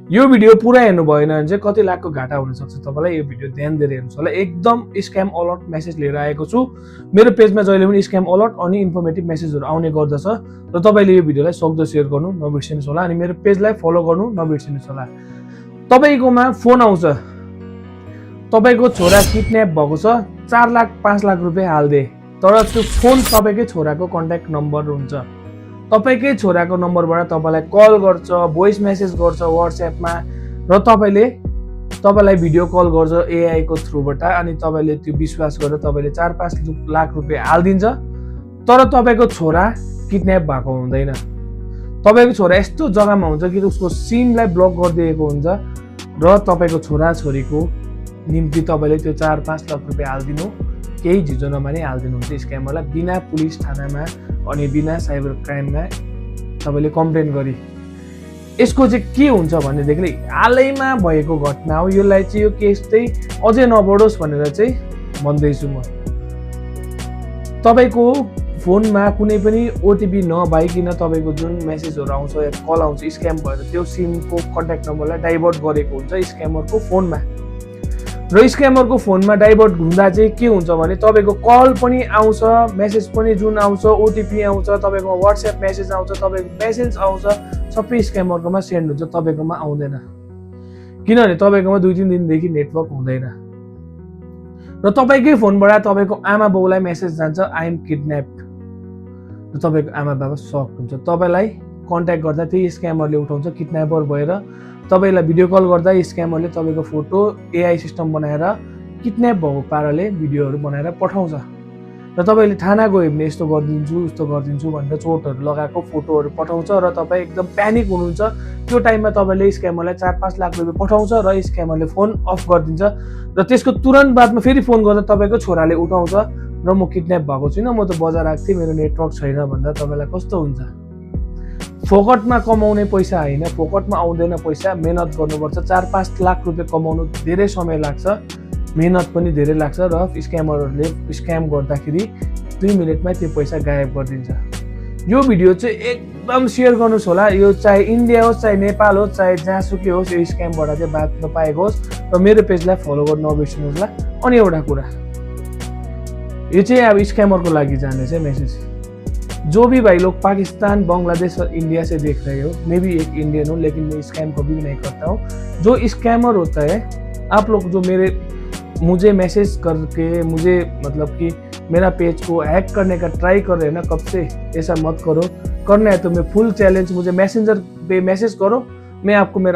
यो भिडियो पुरा हेर्नु भएन भने चाहिँ कति लाखको घाटा हुन सक्छ तपाईलाई। यो भिडियो ध्यान दिएर हेर्नुहोस् होला। एकदम स्क्याम अलर्ट मेसेज लिएर आएको छु। मेरो पेजमा जहिले पनि स्क्याम अलर्ट अनि इन्फर्मेटिभ मेसेजहरू आउने गर्दछ र तपाईले यो भिडियोलाई सक्दो शेयर गर्नु नबिर्सिनुहोस् होला अनि मेरो पेजलाई फलो गर्नु नबिर्सिनुहोस् होला। तपाईकोमा फोन आउँछ, तपाईको छोरा किडन्याप भएको छ, 4 लाख 5 लाख रुपैयाँ हाल्दे, तर त्यो फोन तपाईकै छोराको कन्ट्याक्ट नम्बर हुन्छ। तपाईकै छोराको नम्बरबाट तपाईलाई कल गर्छ, भोइस मेसेज गर्छ व्हाट्सएपमा र तपाईलाई भिडियो कल गर्छ एआई को थ्रुबाट अनि तपाईले त्यो विश्वास गरेर तपाईले 4-5 लाख रुपैयाँ हाल्दिन्छ। तर तपाईको छोरा किडन्याप भएको हुँदैन। तपाईको छोरा यस्तो जग्गामा हुन्छ कि उसको सिमलाई ब्लक गरिदिएको हुन्छ र तपाईको छोरा छोरीको निम्ति तपाईले त्यो 4-5 लाख रुपैयाँ हाल्दिनु केही झिझो नमानी हाल्दिनुहुन्छ स्क्यामरलाई, बिना पुलिस थानामा अनि बिना साइबर क्राइममा तपाईले कम्प्लेन गरी। यसको चाहिँ के हुन्छ भनेदेखि हालैमा भएको घटना हो। यसलाई चाहिँ यो केस चाहिँ अझै नबढोस् भनेर चाहिँ भन्दैछु म। तपाईको फोनमा कुनै पनि ओटिपी नभइकन तपाईको जुन मेसेजहरू आउँछ या कल आउँछ स्क्याम भएर त्यो सिमको कन्ट्याक्ट नम्बरलाई डाइभर्ट गरेको हुन्छ स्क्यामरको फोनमा। र स्क्यामरको फोनमा डाइभर्ट हुँदा चाहिँ के हुन्छ भने तपाईको कल पनि आउँछ, मेसेज पनि जुन आउँछ, ओटिपी आउँछ, तपाईको व्हाट्सएप मेसेज आउँछ, तपाईको मेसेज आउँछ, सबै स्क्यामरकोमा सेन्ड हुन्छ, तपाईकोमा आउँदैन। किनभने तपाईकोमा 2-3 दिनदेखि नेटवर्क हुँदैन र तपाईकै फोनबाट तपाईको आमा बाउलाई मेसेज जान्छ आई एम किडन्याप्ड र तपाईको आमा बाबा सक हुन्छ। तपाईलाई कन्ट्याक्ट गर्दा त्यही स्क्यामरले उठाउँछ किडन्यापर भएर। तपाईलाई भिडियो कल गर्दा स्क्यामरले तपाईको फोटो एआई सिस्टम बनाएर किडन्याप भएको पाराले भिडियोहरू बनाएर पठाउँछ र तपाईले थाना गयो भने यस्तो गरिदिन्छु उस्तो गरिदिन्छु भनेर चोटहरू लगाएको फोटोहरू पठाउँछ र तपाईँ एकदम प्यानिक हुनुहुन्छ। त्यो टाइममा तपाईले स्क्यामरलाई 4-5 लाख रुपैयाँ पठाउँछ र स्क्यामरले फोन अफ गरिदिन्छ र त्यसको तुरन्त बादमा फेरि फोन गर्दा तपाईको छोराले उठाउँछ र म किडन्याप भएको छुइनँ, म त बजार आएको थिएँ, मेरो नेटवर्क छैन भन्दा तपाईलाई कस्तो हुन्छ? फोकटमा कमाउने पैसा होइन, फोकटमा आउँदैन पैसा, मेहनत गर्नुपर्छ। 4-5 लाख रुपैयाँ कमाउनु धेरै समय लाग्छ, मेहनत पनि धेरै लाग्छ र स्क्यामरहरूले स्क्याम गर्दाखेरि 2 मिनेटमै त्यो पैसा गायब गरिदिन्छ। यो भिडियो चाहिँ एकदम सेयर गर्नुहोस् होला। यो चाहे इन्डिया होस्, चाहे नेपाल होस्, चाहे जहाँसुकै होस्, यो स्क्यामबाट चाहिँ बाँच्न पाएको होस् र मेरो पेजलाई फलो गर्न नबिर्सिनुहोस् होला। अनि एउटा कुरा, यो चाहिँ अब स्कैमर को लागि जाने चाहिँ मैसेज, जो भी भाई लोग पाकिस्तान, बांग्लादेश और इंडिया से देख रहे हो, मैं भी एक इंडियन हूँ लेकिन मैं स्कैम कभी भी नहीं करता हूँ। जो स्कैमर होता है, आप लोग जो मुझे मैसेज करके मुझे मतलब कि मेरा पेज को हैक करने का ट्राई कर रहे हैं ना, कब से ऐसा मत करो। करना है तो मैं फुल चैलेंज, मुझे मैसेंजर पे मैसेज करो, मैं आपको मेरा